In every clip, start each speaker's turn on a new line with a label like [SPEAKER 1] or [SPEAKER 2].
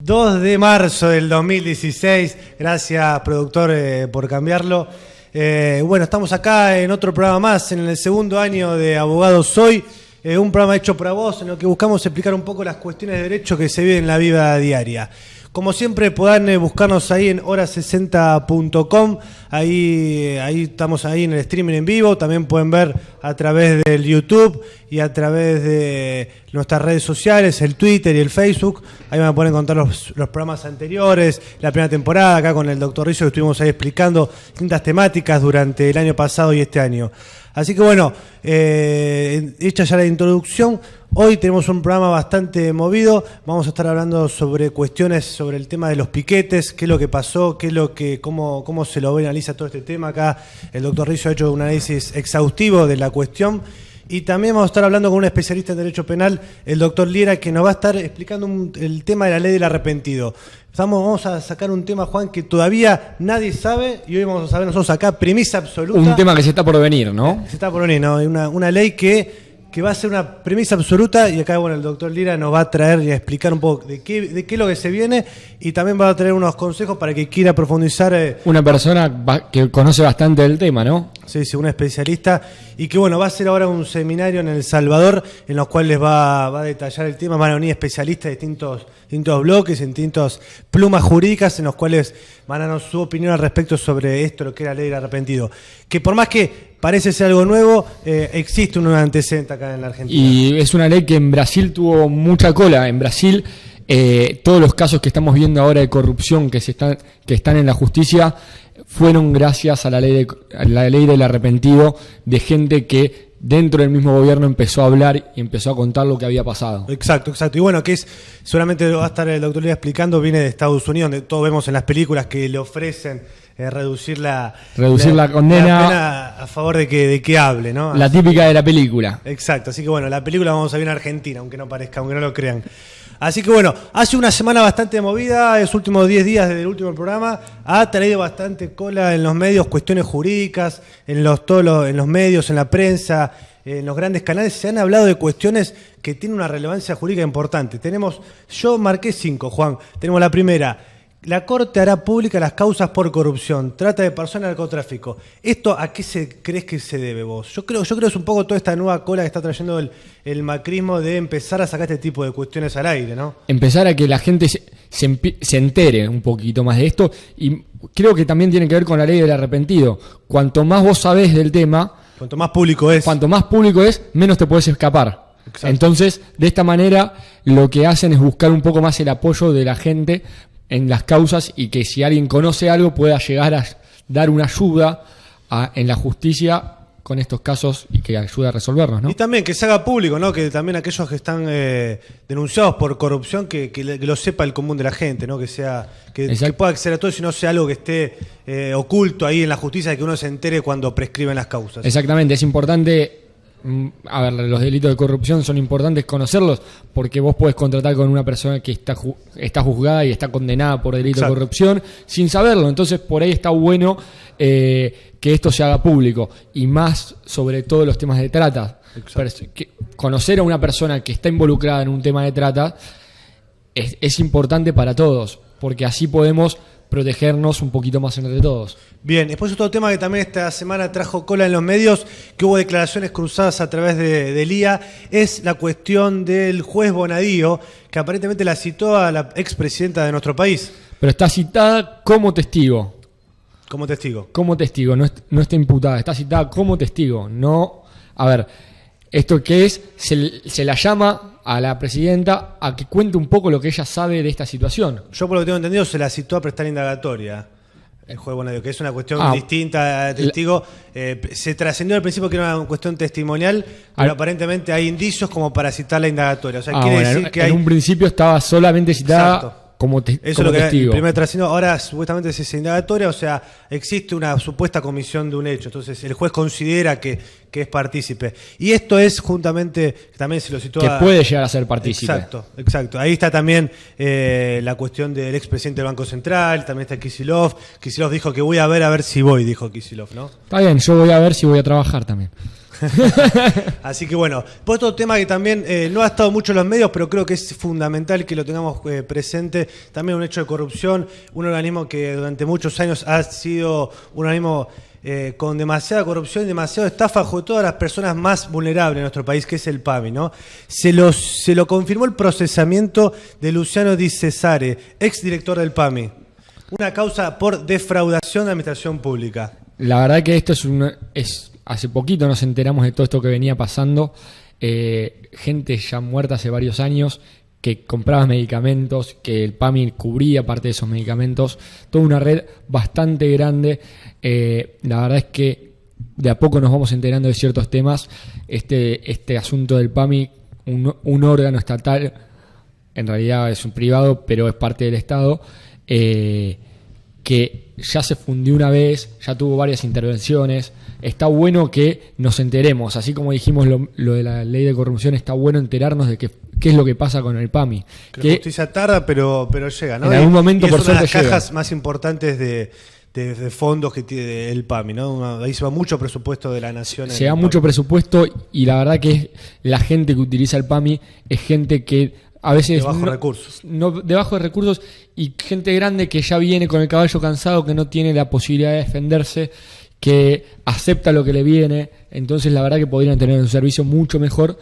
[SPEAKER 1] 2 de marzo del 2016. Gracias, productor, por cambiarlo. Bueno, estamos acá en otro programa más, en el segundo año de Abogado Soy. Un programa hecho para vos, en el que buscamos explicar un poco las cuestiones de derecho que se viven en la vida diaria. Como siempre, podrán buscarnos ahí en hora60.com. Ahí estamos ahí en el streaming en vivo. También pueden ver a través del YouTube y a través de nuestras redes sociales, el Twitter y el Facebook. Ahí van a poder encontrar los programas anteriores, la primera temporada, acá con el doctor Rizzo, que estuvimos ahí explicando distintas temáticas durante el año pasado y este año. Así que bueno, hecha ya la introducción, hoy tenemos un programa bastante movido. Vamos a estar hablando sobre cuestiones sobre el tema de los piquetes, qué es lo que pasó, cómo se lo analiza todo este tema. Acá el doctor Rizzo ha hecho un análisis exhaustivo de la cuestión. Y también vamos a estar hablando con un especialista en Derecho Penal, el doctor Liera, que nos va a estar explicando el tema de la ley del arrepentido. Vamos a sacar un tema, Juan, que todavía nadie sabe, y hoy vamos a saber nosotros acá, premisa absoluta.
[SPEAKER 2] Un tema que se está por venir, ¿no?
[SPEAKER 1] Se está por venir, ¿no? Una ley que va a ser una premisa absoluta, y acá, bueno, el doctor Liera nos va a traer y a explicar un poco de qué es lo que se viene, y también va a traer unos consejos para que quiera profundizar.
[SPEAKER 2] Una persona que conoce bastante del tema, ¿no?
[SPEAKER 1] Sí, un especialista, y que bueno, va a hacer ahora un seminario en El Salvador, en los cuales va a detallar el tema. Van a unir especialistas de distintos bloques, distintas plumas jurídicas, en los cuales van a dar su opinión al respecto sobre esto, lo que es la ley del arrepentido. Que por más que parece ser algo nuevo, existe un antecedente acá en la Argentina.
[SPEAKER 2] Y es una ley que en Brasil tuvo mucha cola. En Brasil, todos los casos que estamos viendo ahora de corrupción que están en la justicia fueron gracias a la ley del arrepentido, de gente que dentro del mismo gobierno empezó a hablar y empezó a contar lo que había pasado.
[SPEAKER 1] Exacto. Y bueno, que seguramente va a estar el doctor Liera explicando, viene de Estados Unidos, donde todos vemos en las películas que le ofrecen reducir la condena, la pena a favor de que hable, ¿no?
[SPEAKER 2] La típica de la película.
[SPEAKER 1] Exacto, así que bueno, la película vamos a ver en Argentina, aunque no parezca, aunque no lo crean. Así que bueno, hace una semana bastante movida, los últimos 10 días desde el último programa, ha traído bastante cola en los medios, cuestiones jurídicas, en los medios, en la prensa, en los grandes canales. Se han hablado de cuestiones que tienen una relevancia jurídica importante. Yo marqué 5, Juan. Tenemos la primera: la Corte hará públicas las causas por corrupción, trata de personas y narcotráfico. ¿Esto a qué crees que se debe vos? Yo creo que es un poco toda esta nueva cola que está trayendo el macrismo de empezar a sacar este tipo de cuestiones al aire, ¿no?
[SPEAKER 2] Empezar a que la gente se entere un poquito más de esto, y creo que también tiene que ver con la ley del arrepentido. Cuanto más vos sabés del tema, cuanto más público es, menos te podés escapar. Exacto. Entonces, de esta manera, lo que hacen es buscar un poco más el apoyo de la gente en las causas, y que si alguien conoce algo pueda llegar a dar una ayuda en la justicia con estos casos, y que ayude a resolverlos, ¿no?
[SPEAKER 1] Y también que se haga público, ¿no? Que también aquellos que están denunciados por corrupción, que lo sepa el común de la gente, ¿no? Que pueda acceder a todo, si no sea algo que esté oculto ahí en la justicia, que uno se entere cuando prescriben las causas.
[SPEAKER 2] Exactamente, es importante. A ver, los delitos de corrupción son importantes conocerlos, porque vos podés contratar con una persona que está juzgada y está condenada por delito de corrupción sin saberlo. Entonces, por ahí está bueno que esto se haga público, y más sobre todo los temas de trata. Conocer a una persona que está involucrada en un tema de trata es importante para todos, porque así podemos protegernos un poquito más entre todos.
[SPEAKER 1] Bien, después otro tema que también esta semana trajo cola en los medios, que hubo declaraciones cruzadas a través del IA, es la cuestión del juez Bonadío, que aparentemente la citó a la expresidenta de nuestro país.
[SPEAKER 2] Pero está citada como testigo.
[SPEAKER 1] Como testigo.
[SPEAKER 2] Como testigo, no está imputada, está citada como testigo. No, a ver, ¿esto qué es? Se la llama a la presidenta a que cuente un poco lo que ella sabe de esta situación.
[SPEAKER 1] Yo, por lo que tengo entendido, se la citó a prestar indagatoria el juez Bonadío, que es una cuestión distinta a testigo. Se trascendió al principio que era una cuestión testimonial, pero aparentemente hay indicios como para citar la indagatoria. O sea, quiere decir que
[SPEAKER 2] en un principio estaba solamente citada como testigo. Eso es lo que
[SPEAKER 1] el primer trascendió. Ahora supuestamente es indagatoria, o sea, existe una supuesta comisión de un hecho. Entonces el juez considera que es partícipe. Y esto es juntamente, también se lo citó
[SPEAKER 2] que puede llegar a ser partícipe.
[SPEAKER 1] Exacto. Ahí está también la cuestión del expresidente del Banco Central, también está Kicillof. Kicillof dijo que voy a ver si voy, dijo Kicillof, ¿no?
[SPEAKER 2] Está bien, yo voy a ver si voy a trabajar también.
[SPEAKER 1] Así que bueno, por otro tema que también no ha estado mucho en los medios, pero creo que es fundamental que lo tengamos presente, también un hecho de corrupción, un organismo que durante muchos años ha sido un organismo con demasiada corrupción y demasiada estafa a todas las personas más vulnerables de nuestro país, que es el PAMI, ¿no? Se lo confirmó el procesamiento de Luciano Di Cesare, ex director del PAMI. Una causa por defraudación de administración pública.
[SPEAKER 2] La verdad que esto es hace poquito nos enteramos de todo esto que venía pasando. Gente ya muerta hace varios años que compraba medicamentos, que el PAMI cubría parte de esos medicamentos. Toda una red bastante grande. La verdad es que de a poco nos vamos enterando de ciertos temas. Este asunto del PAMI, un órgano estatal, en realidad es un privado, pero es parte del Estado, que ya se fundió una vez, ya tuvo varias intervenciones. Está bueno que nos enteremos, así como dijimos lo de la ley de corrupción, está bueno enterarnos de qué es lo que pasa con el PAMI.
[SPEAKER 1] Que la justicia tarda, pero llega, ¿no?
[SPEAKER 2] En algún momento, por suerte, llega.
[SPEAKER 1] Es una de las cajas más importantes de fondos que tiene el PAMI, ¿no? Ahí se va mucho presupuesto de la nación.
[SPEAKER 2] Se da mucho presupuesto y la verdad que la gente que utiliza el PAMI es gente que a veces
[SPEAKER 1] de bajos recursos.
[SPEAKER 2] De bajos recursos y gente grande que ya viene con el caballo cansado, que no tiene la posibilidad de defenderse, que acepta lo que le viene. Entonces la verdad que podrían tener un servicio mucho mejor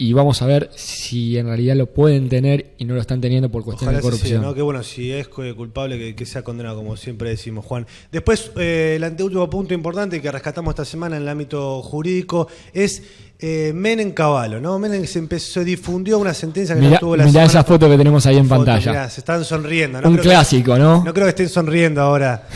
[SPEAKER 2] y vamos a ver si en realidad lo pueden tener y no lo están teniendo por cuestiones de corrupción.
[SPEAKER 1] Sí, ¿no? Que bueno, si es culpable que sea condenado, como siempre decimos, Juan. Después, el anteúltimo punto importante que rescatamos esta semana en el ámbito jurídico es Menem Cavallo, ¿no? Menem se difundió una sentencia que no tuvo la semana.
[SPEAKER 2] Mirá esa foto que tenemos ahí en pantalla.
[SPEAKER 1] Mirá, se están sonriendo, ¿no?
[SPEAKER 2] Un clásico, ¿no?
[SPEAKER 1] No creo que estén sonriendo ahora.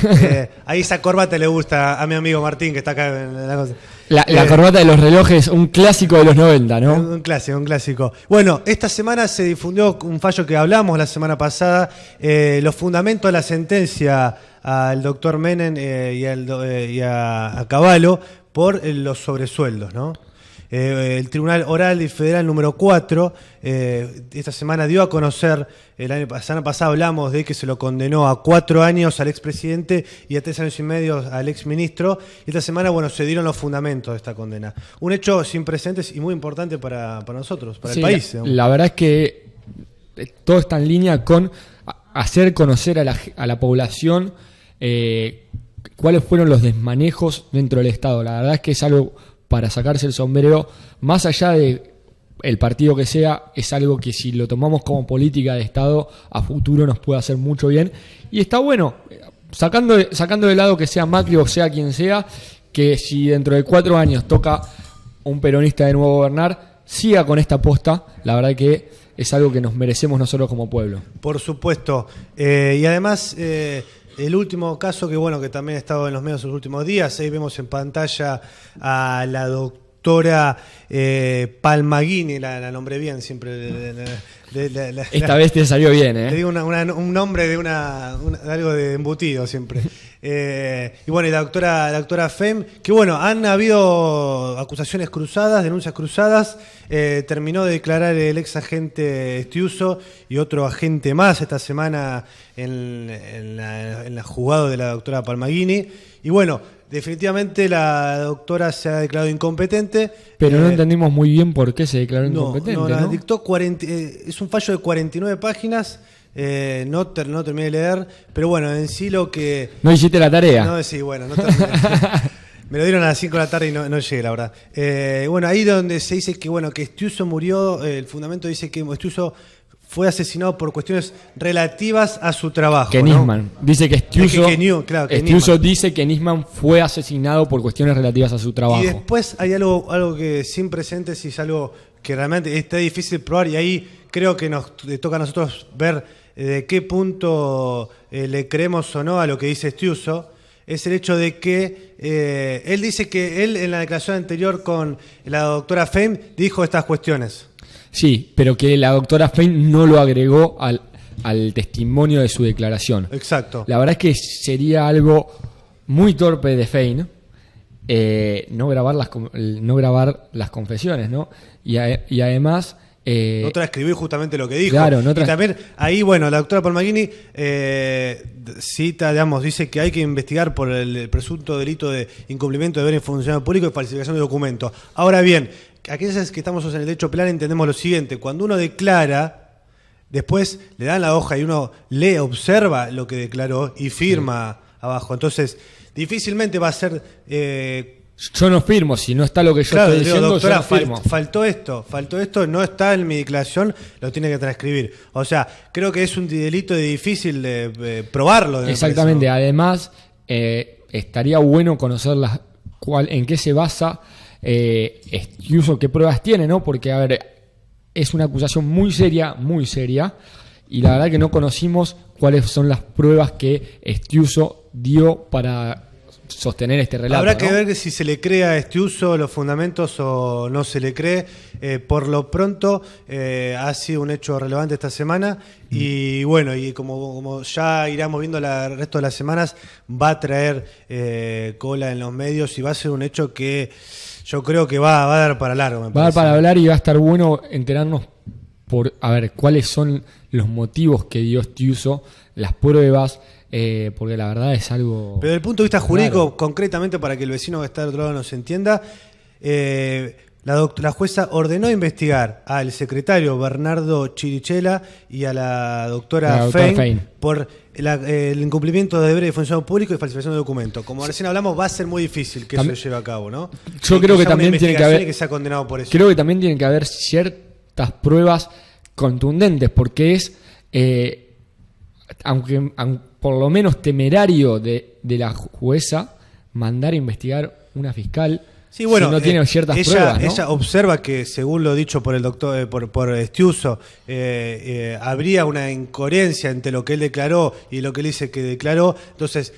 [SPEAKER 1] Ahí esa corbata le gusta a mi amigo Martín, que está acá en la cosa.
[SPEAKER 2] La corbata de los relojes, un clásico de los 90, ¿no?
[SPEAKER 1] Un clásico. Bueno, esta semana se difundió un fallo que hablamos la semana pasada, los fundamentos de la sentencia al doctor Menem y a Cavallo por los sobresueldos, ¿no? El Tribunal Oral y Federal número 4 esta semana dio a conocer, la semana pasada hablamos de que se lo condenó a 4 años al expresidente y a 3 años y medio al exministro. Y esta semana, bueno, se dieron los fundamentos de esta condena. Un hecho sin precedentes y muy importante para nosotros, para el país.
[SPEAKER 2] La verdad es que todo está en línea con hacer conocer a la población cuáles fueron los desmanejos dentro del Estado. La verdad es que es algo para sacarse el sombrero, más allá de el partido que sea, es algo que si lo tomamos como política de Estado, a futuro nos puede hacer mucho bien. Y está bueno, sacando de lado que sea Macri o sea quien sea, que si dentro de 4 años toca un peronista de nuevo gobernar, siga con esta aposta. La verdad que es algo que nos merecemos nosotros como pueblo.
[SPEAKER 1] Por supuesto. Y además, el último caso que bueno que también ha estado en los medios en los últimos días, ahí vemos en pantalla a la doctora Palmagini, la nombré bien siempre.
[SPEAKER 2] Esta vez te salió bien, ¿eh?
[SPEAKER 1] Le digo un nombre de algo de embutido siempre. Y bueno, y la doctora Fem, que bueno, han habido acusaciones cruzadas, denuncias cruzadas. Terminó de declarar el ex agente Estiuso y otro agente más esta semana en la juzgado de la doctora Palmagini. Y bueno, definitivamente la doctora se ha declarado incompetente.
[SPEAKER 2] Pero no entendimos muy bien por qué se declaró incompetente.
[SPEAKER 1] No, dictó es un fallo de 49 páginas. No terminé de leer, pero bueno, en sí lo que...
[SPEAKER 2] ¿No hiciste la tarea?
[SPEAKER 1] No, sí, bueno, no terminé. Me lo dieron a las 5 de la tarde y no llegué, la verdad. Bueno, ahí donde se dice que bueno que Estiuso murió, el fundamento dice que Estiuso fue asesinado por cuestiones relativas a su trabajo.
[SPEAKER 2] Que Nisman dice que Estiuso
[SPEAKER 1] Nisman
[SPEAKER 2] dice que Nisman fue asesinado por cuestiones relativas a su trabajo.
[SPEAKER 1] Y después hay algo que sin precedentes y es algo que realmente está difícil de probar, y ahí creo que nos toca a nosotros ver de qué punto le creemos o no a lo que dice Estiuso. Es el hecho de que él dice que él en la declaración anterior con la doctora Fem dijo estas cuestiones.
[SPEAKER 2] Sí, pero que la doctora Fein no lo agregó al testimonio de su declaración.
[SPEAKER 1] Exacto.
[SPEAKER 2] La verdad es que sería algo muy torpe de Fein no grabar las confesiones, ¿no? Y además
[SPEAKER 1] no transcribir justamente lo que dijo.
[SPEAKER 2] Claro,
[SPEAKER 1] y también ahí, bueno, la doctora Palmaghini cita, digamos, dice que hay que investigar por el presunto delito de incumplimiento de deber en funcionario público y falsificación de documentos. Ahora bien, aquellos que estamos en el derecho penal entendemos lo siguiente: cuando uno declara, después le dan la hoja y uno lee, observa lo que declaró y firma abajo. Entonces, difícilmente va a ser...
[SPEAKER 2] yo no firmo, si no está lo que yo estoy diciendo,
[SPEAKER 1] doctora,
[SPEAKER 2] yo no firmo.
[SPEAKER 1] faltó esto, no está en mi declaración, lo tiene que transcribir. O sea, creo que es un delito difícil de probarlo.
[SPEAKER 2] Exactamente, además estaría bueno conocer en qué se basa Estiuso, qué pruebas tiene, ¿no? Porque, a ver, es una acusación muy seria, y la verdad que no conocimos cuáles son las pruebas que Estiuso dio para sostener este relato.
[SPEAKER 1] Habrá que ver si se le cree a Estiuso los fundamentos o no se le cree. Por lo pronto ha sido un hecho relevante esta semana y bueno, y como ya iremos viendo el resto de las semanas, va a traer cola en los medios y va a ser un hecho que yo creo que va a dar para largo.
[SPEAKER 2] Va a dar para hablar y va a estar bueno enterarnos por a ver cuáles son los motivos que dio Estiuso, las pruebas, porque la verdad es algo...
[SPEAKER 1] Pero desde el punto de vista jurídico,
[SPEAKER 2] claro,
[SPEAKER 1] concretamente para que el vecino que está del otro lado nos entienda, la jueza ordenó investigar al secretario Bernardo Chirichela y a la doctora Fein por el incumplimiento de deberes de funcionario público y falsificación de documentos. Como recién hablamos, va a ser muy difícil que eso se lleve a cabo, ¿no?
[SPEAKER 2] Yo creo que también tiene que haber...
[SPEAKER 1] que sea condenado por eso.
[SPEAKER 2] Creo que también tiene que haber ciertas pruebas contundentes, porque es... aunque por lo menos temerario de la jueza mandar a investigar una fiscal,
[SPEAKER 1] sí, bueno,
[SPEAKER 2] si no tiene ciertas pruebas, ¿no?
[SPEAKER 1] Ella observa que, según lo dicho por el doctor por Estiuso, habría una incoherencia entre lo que él declaró y lo que él dice que declaró. Entonces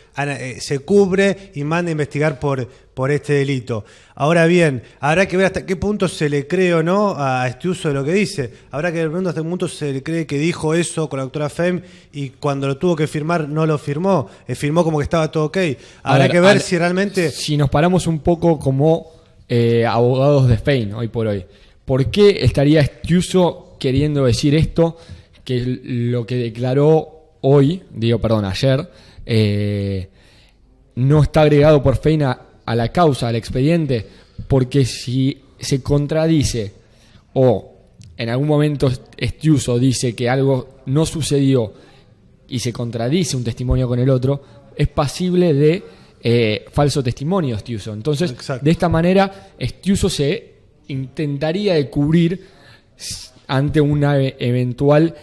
[SPEAKER 1] se cubre y manda a investigar por este delito. Ahora bien, habrá que ver hasta qué punto se le cree o no a Estiuso de lo que dice. Habrá que ver hasta qué punto se le cree que dijo eso con la doctora Fein y cuando lo tuvo que firmar no lo firmó. Firmó como que estaba todo ok. Habrá que ver si realmente...
[SPEAKER 2] Si nos paramos un poco como abogados de Fein hoy por hoy, ¿por qué estaría Estiuso queriendo decir esto? Que lo que declaró ayer, no está agregado por Fein a la causa, al expediente, porque si se contradice o en algún momento Estiuso dice que algo no sucedió y se contradice un testimonio con el otro, es pasible de falso testimonio Estiuso. Entonces, exacto, de esta manera Estiuso se intentaría de cubrir ante una eventual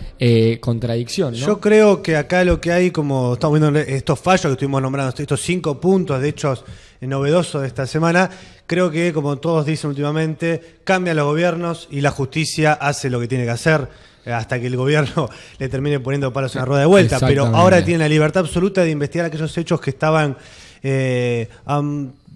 [SPEAKER 2] contradicción, ¿no?
[SPEAKER 1] Yo creo que acá lo que hay, como estamos viendo estos fallos que estuvimos nombrando, estos 5 puntos de hechos novedosos de esta semana, creo que, como todos dicen últimamente, cambian los gobiernos y la justicia hace lo que tiene que hacer hasta que el gobierno le termine poniendo palos en la rueda de vuelta. Pero ahora tiene la libertad absoluta de investigar aquellos hechos que estaban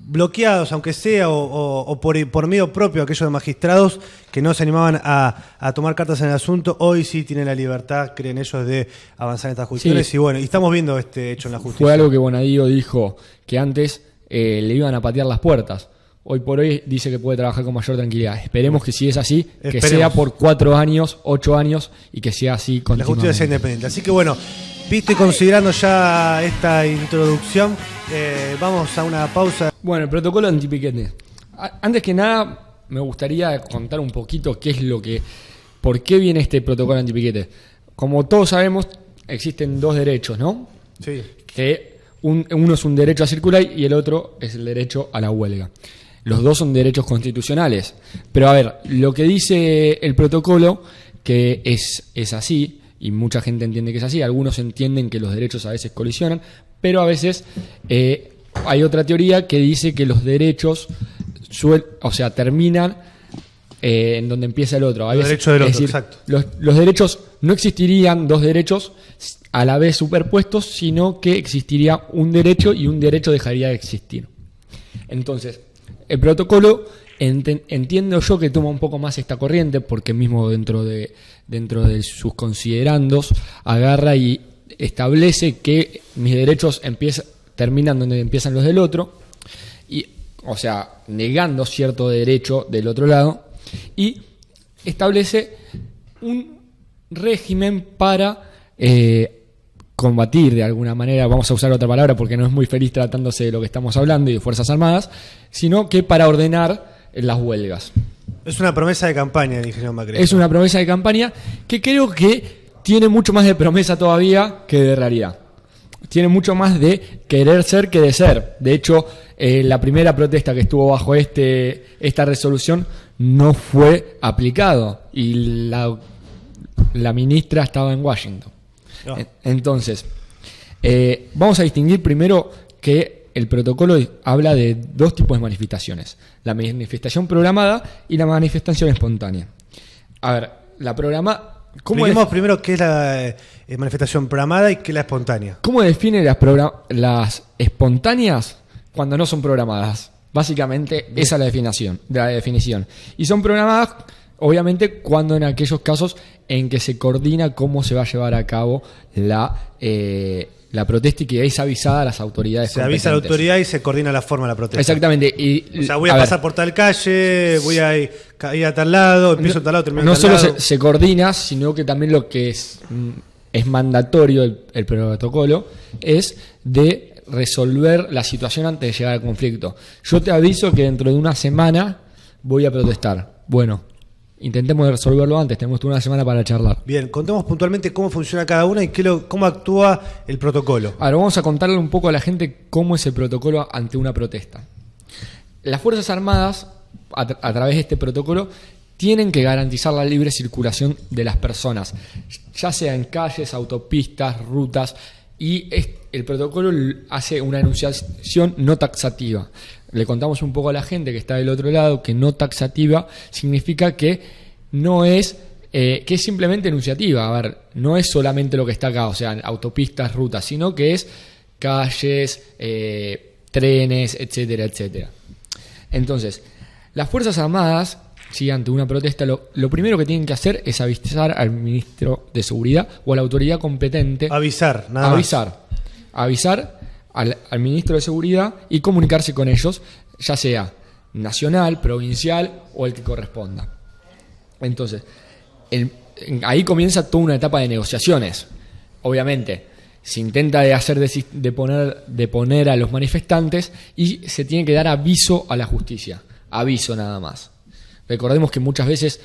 [SPEAKER 1] bloqueados, aunque sea, o por medio propio, aquellos de magistrados que no se animaban a tomar cartas en el asunto. Hoy sí tienen la libertad, creen ellos, de avanzar en estas cuestiones. Sí. Y bueno, y estamos viendo este hecho en la justicia.
[SPEAKER 2] Fue algo que Bonadío dijo, que antes le iban a patear las puertas. Hoy por hoy dice que puede trabajar con mayor tranquilidad. Esperemos que, si es así, que sea por 4 años, 8 años, y que sea así continuamente.
[SPEAKER 1] La justicia sea independiente. Así que bueno, visto y considerando ya esta introducción, vamos a una pausa.
[SPEAKER 2] Bueno, el protocolo antipiquete. Antes que nada, me gustaría contar un poquito por qué viene este protocolo antipiquete. Como todos sabemos, existen 2 derechos, ¿no?
[SPEAKER 1] Sí.
[SPEAKER 2] Que uno es un derecho a circular y el otro es el derecho a la huelga. Los 2 son derechos constitucionales. Pero a ver, lo que dice el protocolo, que es así, y mucha gente entiende que es así, algunos entienden que los derechos a veces colisionan, pero a veces hay otra teoría que dice que los derechos terminan en donde empieza el otro.
[SPEAKER 1] El derecho del otro, exacto.
[SPEAKER 2] Los derechos, no existirían 2 derechos a la vez superpuestos, sino que existiría un derecho y un derecho dejaría de existir. Entonces, el protocolo entiendo yo que toma un poco más esta corriente, porque mismo dentro de sus considerandos agarra y establece que mis derechos terminan donde empiezan los del otro, y, negando cierto derecho del otro lado, y establece un régimen para combatir de alguna manera, vamos a usar otra palabra porque no es muy feliz tratándose de lo que estamos hablando y de Fuerzas Armadas, sino que para ordenar las huelgas.
[SPEAKER 1] Es una promesa de campaña el ingeniero Macri.
[SPEAKER 2] Es una promesa de campaña que creo que tiene mucho más de promesa todavía que de realidad. Tiene mucho más de querer ser que de ser. De hecho, la primera protesta que estuvo bajo esta resolución no fue aplicado y la ministra estaba en Washington. No. Entonces, vamos a distinguir primero que el protocolo habla de dos tipos de manifestaciones: la manifestación programada y la manifestación espontánea. A ver, la programada...
[SPEAKER 1] Expliquemos primero qué es la manifestación programada y qué es la espontánea.
[SPEAKER 2] ¿Cómo define las espontáneas cuando no son programadas? Básicamente esa es la definición. Y son programadas, obviamente, cuando en aquellos casos en que se coordina cómo se va a llevar a cabo la protesta y que es avisada a las autoridades competentes.
[SPEAKER 1] Se avisa a la autoridad y se coordina la forma de la protesta.
[SPEAKER 2] Exactamente.
[SPEAKER 1] O sea, voy a pasar por tal calle, voy a ir a tal lado, empiezo a tal lado, termino a tal lado.
[SPEAKER 2] No solo se coordina, sino que también lo que es mandatorio el protocolo es de resolver la situación antes de llegar al conflicto. Yo te aviso que dentro de una semana voy a protestar. Bueno, intentemos resolverlo antes, tenemos toda una semana para charlar.
[SPEAKER 1] Bien, contemos puntualmente cómo funciona cada una y cómo actúa el protocolo.
[SPEAKER 2] Ahora vamos a contarle un poco a la gente cómo es el protocolo ante una protesta. Las Fuerzas Armadas, a través de este protocolo, tienen que garantizar la libre circulación de las personas, ya sea en calles, autopistas, rutas, y el protocolo hace una enunciación no taxativa. Le contamos un poco a la gente que está del otro lado que no taxativa significa que no es, que es simplemente enunciativa. A ver, no es solamente lo que está acá, o sea, autopistas, rutas, sino que es calles, trenes, etcétera, etcétera. Entonces, las Fuerzas Armadas, si ante una protesta, lo primero que tienen que hacer es avisar al ministro de Seguridad o a la autoridad competente.
[SPEAKER 1] Avisar
[SPEAKER 2] al ministro de Seguridad y comunicarse con ellos, ya sea nacional, provincial o el que corresponda. Entonces, ahí comienza toda una etapa de negociaciones. Obviamente, se intenta de poner a los manifestantes y se tiene que dar aviso a la justicia. Aviso nada más. Recordemos que muchas veces,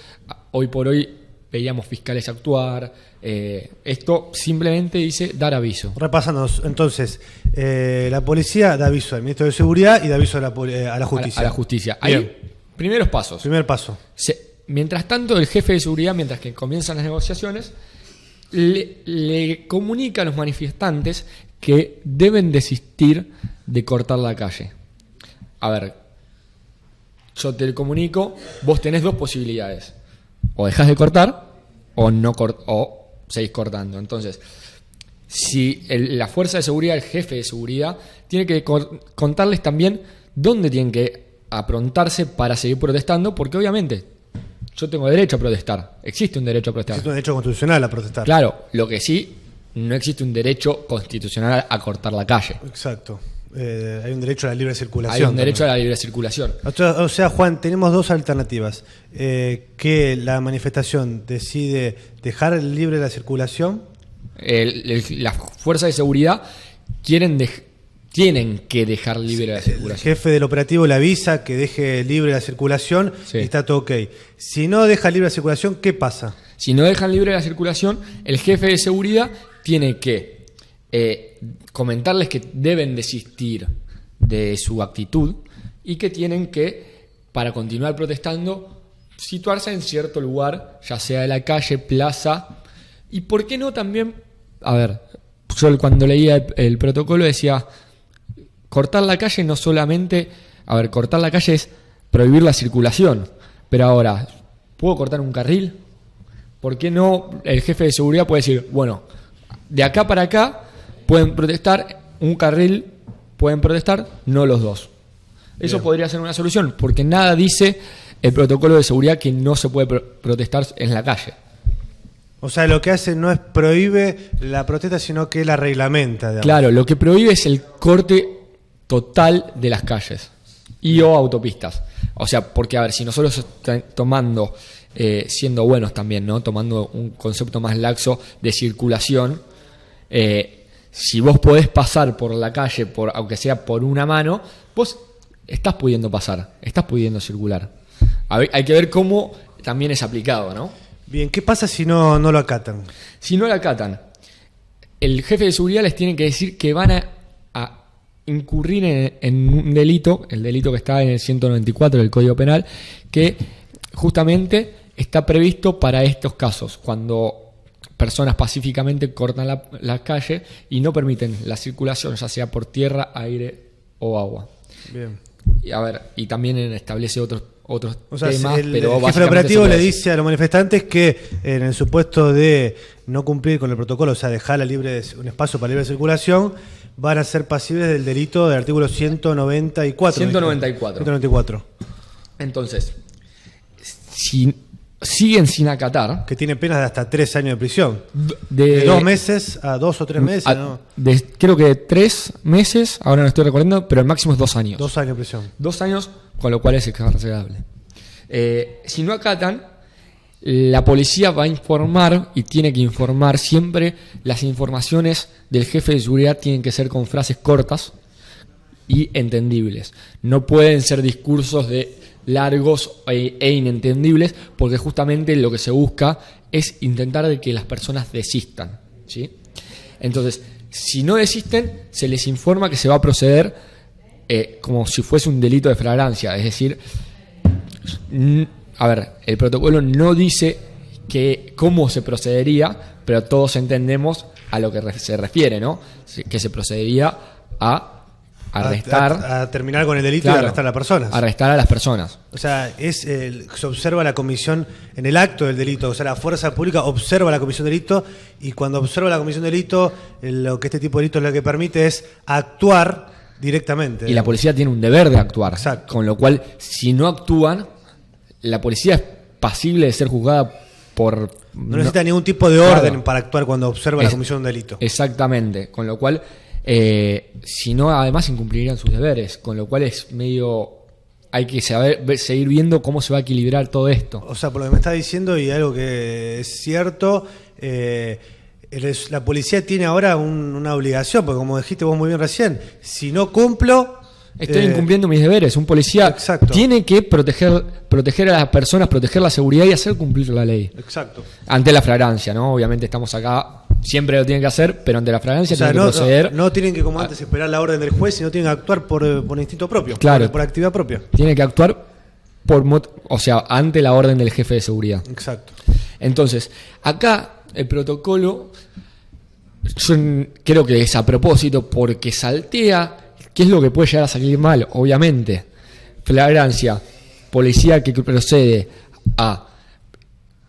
[SPEAKER 2] hoy por hoy, veíamos fiscales actuar. Esto simplemente dice dar aviso.
[SPEAKER 1] Repasándonos, entonces, la policía da aviso al ministro de Seguridad y da aviso a la justicia.
[SPEAKER 2] A la justicia. Ahí, primeros pasos.
[SPEAKER 1] Primer paso.
[SPEAKER 2] Mientras tanto, el jefe de seguridad, mientras que comienzan las negociaciones, le comunica a los manifestantes que deben desistir de cortar la calle. A ver, yo te comunico, vos tenés dos posibilidades: o dejás de cortar o seguís cortando. Entonces, si la fuerza de seguridad, el jefe de seguridad, tiene que contarles también dónde tienen que aprontarse para seguir protestando, porque obviamente yo tengo derecho a protestar, existe un derecho a protestar.
[SPEAKER 1] Existe un derecho constitucional a protestar.
[SPEAKER 2] Claro, lo que sí, no existe un derecho constitucional a cortar la calle.
[SPEAKER 1] Exacto. Hay un derecho a la libre circulación.
[SPEAKER 2] Hay un derecho a la libre circulación.
[SPEAKER 1] O sea, Juan, tenemos dos alternativas. Que la manifestación decide dejar libre la circulación.
[SPEAKER 2] Las fuerzas de seguridad tienen que dejar libre la circulación.
[SPEAKER 1] El jefe del operativo le avisa que deje libre la circulación, sí, y está todo ok. Si no deja libre la circulación, ¿qué pasa?
[SPEAKER 2] Si no dejan libre la circulación, el jefe de seguridad tiene que comentarles que deben desistir de su actitud y que tienen que, para continuar protestando, situarse en cierto lugar, ya sea de la calle, plaza, y por qué no también, a ver, yo cuando leía el protocolo decía, cortar la calle no solamente, a ver, cortar la calle es prohibir la circulación, pero ahora, ¿puedo cortar un carril? ¿Por qué no el jefe de seguridad puede decir, bueno, de acá para acá pueden protestar un carril, pueden protestar, no los dos? Eso bien, podría ser una solución, porque nada dice el protocolo de seguridad que no se puede protestar en la calle.
[SPEAKER 1] O sea, lo que hace no es prohíbe la protesta, sino que la reglamenta, digamos.
[SPEAKER 2] Claro, lo que prohíbe es el corte total de las calles y o autopistas. O sea, porque a ver, si nosotros estamos tomando siendo buenos también, ¿no? Tomando un concepto más laxo de circulación. Si vos podés pasar por la calle, aunque sea por una mano, vos estás pudiendo pasar, estás pudiendo circular. Hay que ver cómo también es aplicado, ¿no?
[SPEAKER 1] Bien, ¿qué pasa si no lo acatan?
[SPEAKER 2] Si no lo acatan, el jefe de seguridad les tiene que decir que van a incurrir en un delito, el delito que está en el 194 del Código Penal, que justamente está previsto para estos casos, cuando personas pacíficamente cortan la calle y no permiten la circulación, ya sea por tierra, aire o agua.
[SPEAKER 1] Bien.
[SPEAKER 2] Y también establece otros
[SPEAKER 1] o sea,
[SPEAKER 2] temas,
[SPEAKER 1] pero el jefe operativo le dice a los manifestantes que en el supuesto de no cumplir con el protocolo, o sea, dejar un espacio para libre circulación, van a ser pasibles del delito del artículo 194.
[SPEAKER 2] 194. Entonces, si siguen sin acatar,
[SPEAKER 1] que tiene penas de hasta 3 años de prisión, de 2 meses a 2 o 3 meses, ¿no?
[SPEAKER 2] Creo que 3 meses, ahora no estoy recordando, pero el máximo es 2 años.
[SPEAKER 1] 2 años de prisión.
[SPEAKER 2] 2 años, con lo cual es excarcelable. Si no acatan, la policía va a informar y tiene que informar siempre. Las informaciones del jefe de seguridad tienen que ser con frases cortas y entendibles. No pueden ser discursos largos e inentendibles, porque justamente lo que se busca es intentar de que las personas desistan, ¿sí? Entonces, si no desisten, se les informa que se va a proceder como si fuese un delito de flagrancia, es decir, el protocolo no dice cómo se procedería, pero todos entendemos a lo que se refiere, ¿no? Que se procedería a arrestar,
[SPEAKER 1] a terminar con el delito,
[SPEAKER 2] claro,
[SPEAKER 1] y arrestar a las personas.
[SPEAKER 2] Arrestar a las personas.
[SPEAKER 1] O sea, se observa la comisión en el acto del delito. O sea, la fuerza pública observa la comisión de delito, y cuando observa la comisión de delito, lo que este tipo de delito es lo que permite es actuar directamente.
[SPEAKER 2] Y la policía tiene un deber de actuar.
[SPEAKER 1] Exacto.
[SPEAKER 2] Con lo cual, si no actúan, la policía es pasible de ser juzgada por...
[SPEAKER 1] No necesita ningún tipo de orden para actuar cuando observa la comisión de delito.
[SPEAKER 2] Exactamente. Con lo cual... si no, además incumplirían sus deberes, con lo cual es medio... Hay que seguir viendo cómo se va a equilibrar todo esto.
[SPEAKER 1] O sea, por lo que me está diciendo, y algo que es cierto, la policía tiene ahora una obligación, porque como dijiste vos muy bien recién, si no cumplo...
[SPEAKER 2] Estoy incumpliendo mis deberes. Un policía
[SPEAKER 1] exacto.
[SPEAKER 2] tiene que proteger a las personas, proteger la seguridad y hacer cumplir la ley.
[SPEAKER 1] Exacto.
[SPEAKER 2] Ante la flagrancia, ¿no? Obviamente estamos acá, siempre lo tienen que hacer, pero ante la flagrancia tienen que proceder.
[SPEAKER 1] No tienen que, como antes, esperar la orden del juez, sino tienen que actuar por instinto propio,
[SPEAKER 2] claro,
[SPEAKER 1] por actividad propia.
[SPEAKER 2] Tiene que actuar ante la orden del jefe de seguridad.
[SPEAKER 1] Exacto.
[SPEAKER 2] Entonces, acá el protocolo, yo creo que es a propósito, porque saltea qué es lo que puede llegar a salir mal, obviamente. Flagrancia, policía que procede a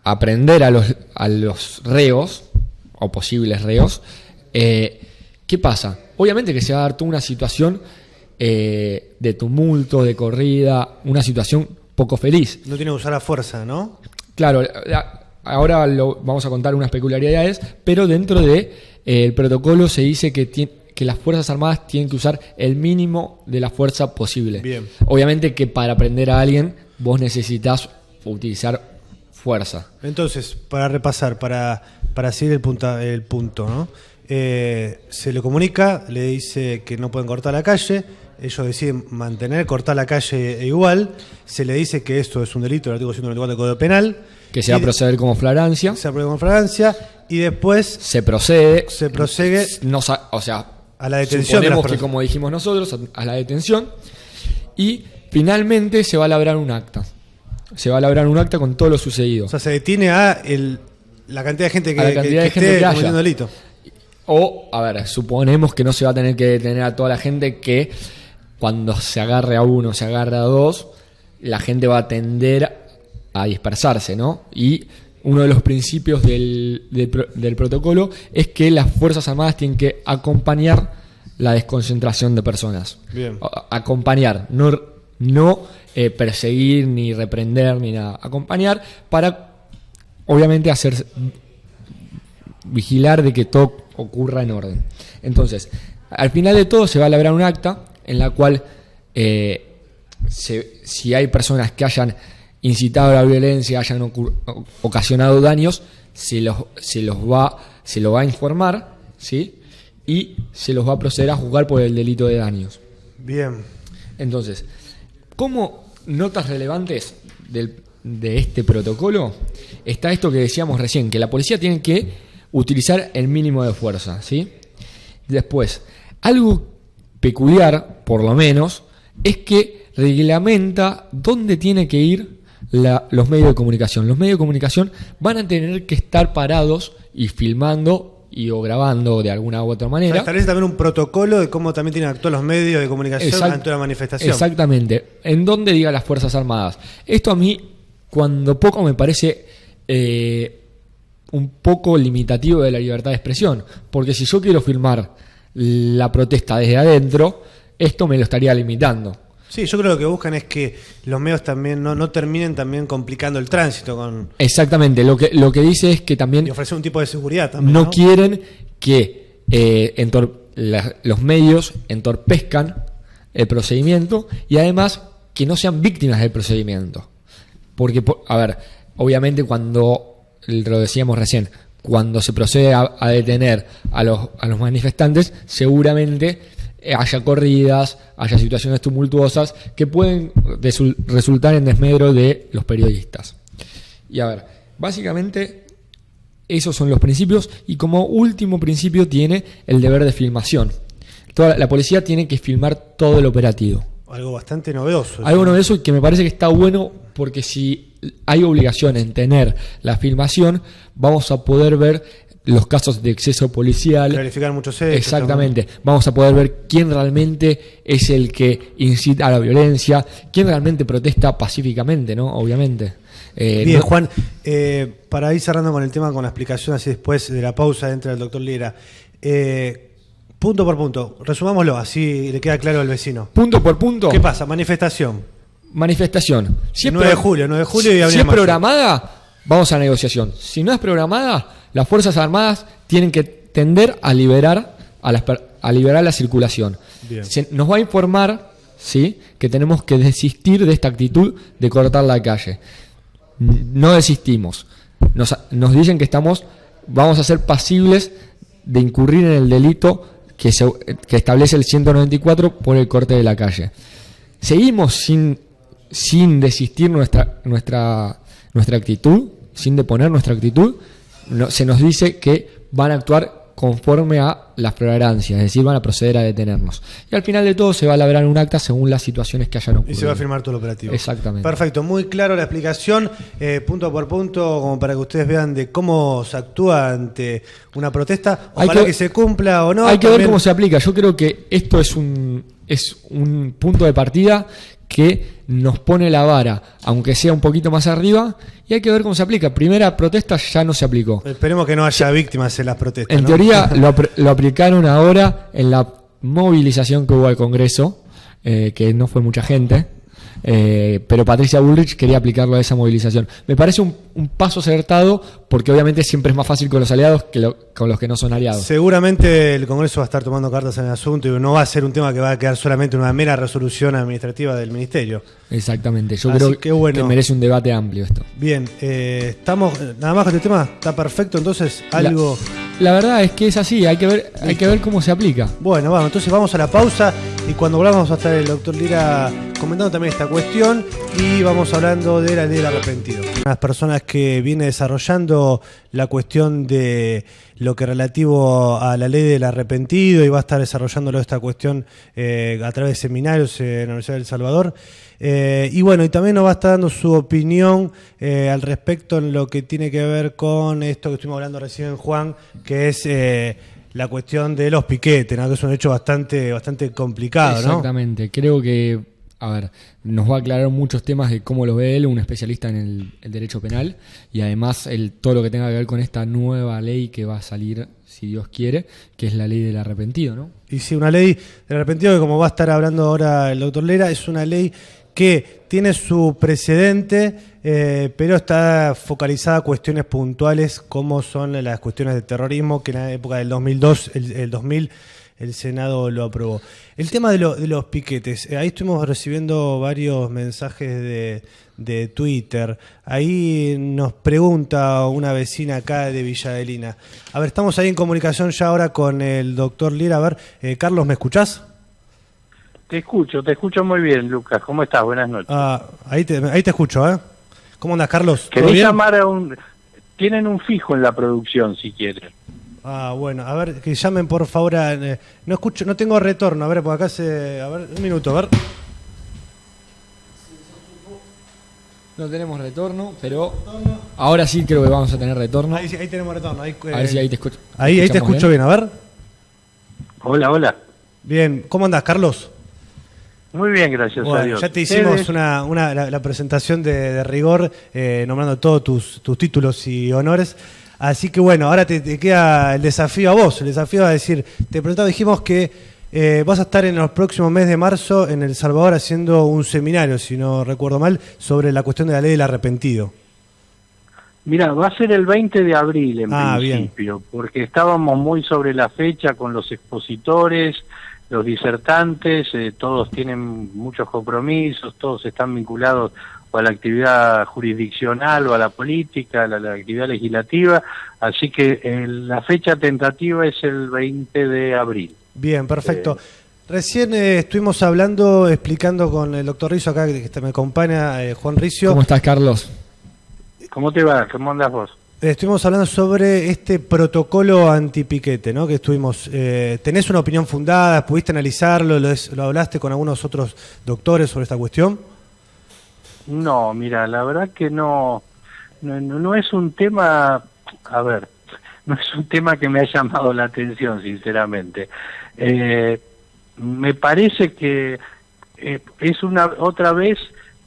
[SPEAKER 2] aprender a los reos, o posibles reos. ¿Qué pasa? Obviamente que se va a dar toda una situación de tumulto, de corrida, una situación poco feliz.
[SPEAKER 1] No tiene que usar la fuerza, ¿no?
[SPEAKER 2] Claro, ahora vamos a contar unas peculiaridades, pero dentro del protocolo se dice que las Fuerzas Armadas tienen que usar el mínimo de la fuerza posible.
[SPEAKER 1] Bien.
[SPEAKER 2] Obviamente que para prender a alguien vos necesitas utilizar fuerza.
[SPEAKER 1] Entonces, para repasar, para seguir el punto, ¿no? Se le comunica, le dice que no pueden cortar la calle, ellos deciden cortar la calle igual, se le dice que esto es un delito del artículo 194 del Código Penal,
[SPEAKER 2] que se va a proceder como flagrancia.
[SPEAKER 1] Se va a proceder como flagrancia, y después
[SPEAKER 2] se procede
[SPEAKER 1] a la detención de las personas.
[SPEAKER 2] Que, como dijimos nosotros, a la detención, y finalmente se va a labrar un acta. Se va a labrar un acta con todo lo sucedido.
[SPEAKER 1] O sea, se detiene a la cantidad de gente que esté cometiendo delito.
[SPEAKER 2] O, suponemos que no se va a tener que detener a toda la gente, que cuando se agarre a uno, se agarre a dos, la gente va a tender a dispersarse, ¿no? Y uno de los principios del protocolo es que las Fuerzas Armadas tienen que acompañar la desconcentración de personas.
[SPEAKER 1] Bien.
[SPEAKER 2] Acompañar, no perseguir, ni reprender, ni nada. Acompañar para, obviamente, vigilar de que todo ocurra en orden. Entonces, al final de todo se va a labrar un acta en la cual si hay personas que hayan incitado a la violencia, hayan ocasionado daños, se lo va a informar, ¿sí? Y se los va a proceder a juzgar por el delito de daños.
[SPEAKER 1] Bien.
[SPEAKER 2] Entonces, como notas relevantes de este protocolo, está esto que decíamos recién, que la policía tiene que utilizar el mínimo de fuerza, ¿sí? Después, algo peculiar, por lo menos, es que reglamenta dónde tiene que ir los medios de comunicación. Los medios de comunicación van a tener que estar parados y filmando o grabando de alguna u otra manera.
[SPEAKER 1] Establece también un protocolo de cómo también tienen que actuar los medios de comunicación ante una manifestación.
[SPEAKER 2] Exactamente. En donde diga las Fuerzas Armadas. Esto a mí, cuando poco, me parece un poco limitativo de la libertad de expresión. Porque si yo quiero filmar la protesta desde adentro, esto me lo estaría limitando.
[SPEAKER 1] Sí, yo creo que lo que buscan es que los medios también no terminen también complicando el tránsito con...
[SPEAKER 2] Exactamente, lo que dice es que también...
[SPEAKER 1] Y ofrecer un tipo de seguridad también,
[SPEAKER 2] no quieren que los medios entorpezcan el procedimiento y además que no sean víctimas del procedimiento. Porque, a ver, obviamente cuando, lo decíamos recién, cuando se procede a detener a los manifestantes, seguramente haya corridas, haya situaciones tumultuosas que pueden resultar en desmedro de los periodistas. Y a ver, básicamente esos son los principios, y como último principio tiene el deber de filmación. La policía tiene que filmar todo el operativo.
[SPEAKER 1] Algo bastante novedoso.
[SPEAKER 2] Algo novedoso y que me parece que está bueno, porque si hay obligación en tener la filmación, vamos a poder ver los casos de exceso policial.
[SPEAKER 1] Clarificar muchos hechos.
[SPEAKER 2] Exactamente. También. Vamos a poder ver quién realmente es el que incita a la violencia, quién realmente protesta pacíficamente, ¿no? Obviamente.
[SPEAKER 1] Bien, Juan, para ir cerrando con el tema, con la explicación así después de la pausa dentro del doctor Lira, punto por punto, resumámoslo, así le queda claro al vecino.
[SPEAKER 2] Punto por punto.
[SPEAKER 1] ¿Qué pasa? Manifestación.
[SPEAKER 2] Si
[SPEAKER 1] 9 de julio y
[SPEAKER 2] si es programada, vamos a negociación. Si no es programada, las Fuerzas Armadas tienen que tender a liberar la circulación. Nos va a informar, ¿sí?, que tenemos que desistir de esta actitud de cortar la calle. No desistimos. Nos dicen que vamos a ser pasibles de incurrir en el delito que establece el 194 por el corte de la calle. Seguimos sin desistir nuestra actitud, sin deponer nuestra actitud. Se nos dice que van a actuar conforme a la flagrancia, es decir, van a proceder a detenernos. Y al final de todo se va a labrar un acta según las situaciones que hayan ocurrido.
[SPEAKER 1] Y se va a firmar todo el operativo.
[SPEAKER 2] Exactamente.
[SPEAKER 1] Perfecto, muy claro la explicación, punto por punto, como para que ustedes vean de cómo se actúa ante una protesta. Ojalá que se cumpla o no.
[SPEAKER 2] Hay que ver cómo se aplica. Yo creo que esto es un punto de partida que nos pone la vara, aunque sea un poquito más arriba, y hay que ver cómo se aplica. Primera protesta ya no se aplicó.
[SPEAKER 1] Esperemos que no haya víctimas en las protestas.
[SPEAKER 2] En teoría lo aplicaron ahora en la movilización que hubo al Congreso, que no fue mucha gente, pero Patricia Bullrich quería aplicarlo a esa movilización. Me parece un paso acertado, porque obviamente siempre es más fácil con los aliados que con los que no son aliados.
[SPEAKER 1] Seguramente el Congreso va a estar tomando cartas en el asunto y no va a ser un tema que va a quedar solamente en una mera resolución administrativa del Ministerio.
[SPEAKER 2] Exactamente, yo creo que merece un debate amplio esto.
[SPEAKER 1] Bien, estamos nada más con este tema, está perfecto, entonces algo...
[SPEAKER 2] La verdad es que es así, hay que ver cómo se aplica.
[SPEAKER 1] Bueno, vamos, entonces vamos a la pausa y cuando volvamos va a estar el doctor Lira comentando también esta cuestión y vamos hablando de la ley del arrepentido. Las personas que viene desarrollando la cuestión de lo que relativo a la ley del arrepentido y va a estar desarrollándolo esta cuestión a través de seminarios en la Universidad del Salvador. Y bueno, y también nos va a estar dando su opinión al respecto en lo que tiene que ver con esto que estuvimos hablando recién, Juan, que es la cuestión de los piquetes, ¿no? Que es un hecho bastante complicado, ¿no?
[SPEAKER 2] Exactamente, creo que, nos va a aclarar muchos temas de cómo lo ve él, un especialista en el derecho penal, y además todo lo que tenga que ver con esta nueva ley que va a salir, si Dios quiere, que es la ley del arrepentido, ¿no?
[SPEAKER 1] Y sí, una ley del arrepentido que, como va a estar hablando ahora el doctor Lera, es una ley que tiene su precedente, pero está focalizada a cuestiones puntuales como son las cuestiones de terrorismo, que en la época del 2002, el 2000 el Senado lo aprobó. El tema de los piquetes, ahí estuvimos recibiendo varios mensajes de Twitter. Ahí nos pregunta una vecina acá de Villa Adelina. A ver, estamos ahí en comunicación ya ahora con el doctor Lira. A ver, Carlos, ¿me escuchás?
[SPEAKER 3] Te escucho muy bien, Lucas. ¿Cómo estás? Buenas noches.
[SPEAKER 1] Ahí te escucho, ¿eh? ¿Cómo andas, Carlos?
[SPEAKER 3] ¿Querés llamar a un...? Tienen un fijo en la producción, si quieren.
[SPEAKER 1] Bueno, a ver, que llamen por favor no escucho, no tengo retorno, a ver, por acá a ver, un minuto, a ver.
[SPEAKER 2] No tenemos retorno, pero ahora sí creo que vamos a tener retorno.
[SPEAKER 1] Ahí tenemos retorno.
[SPEAKER 2] A ver si ahí te escucho.
[SPEAKER 1] Ahí te escucho bien, a ver.
[SPEAKER 3] Hola.
[SPEAKER 1] Bien, ¿cómo andás, Carlos?
[SPEAKER 3] Muy bien, gracias a Dios.
[SPEAKER 1] Ya te hicimos la presentación de rigor, nombrando todos tus títulos y honores. Así que bueno, ahora te queda el desafío a vos. El desafío a decir, dijimos que vas a estar en los próximos meses de marzo en El Salvador haciendo un seminario, si no recuerdo mal, sobre la cuestión de la ley del arrepentido.
[SPEAKER 3] Mira, va a ser el 20 de abril en principio,
[SPEAKER 1] bien.
[SPEAKER 3] Porque estábamos muy sobre la fecha con los expositores, los disertantes, todos tienen muchos compromisos, todos están vinculados o a la actividad jurisdiccional o a la política, a la actividad legislativa, así que la fecha tentativa es el 20 de abril.
[SPEAKER 1] Bien, perfecto. Recién estuvimos explicando con el doctor Rizo acá, que me acompaña, Juan Rizo.
[SPEAKER 2] ¿Cómo estás, Carlos?
[SPEAKER 3] ¿Cómo te va? ¿Cómo andas vos?
[SPEAKER 1] Estuvimos hablando sobre este protocolo antipiquete, ¿no? Que estuvimos. ¿Tenés una opinión fundada? ¿Pudiste analizarlo? ¿Lo hablaste con algunos otros doctores sobre esta cuestión?
[SPEAKER 3] No, mira, la verdad que no es un tema, no es un tema que me ha llamado la atención, sinceramente. Me parece que es otra vez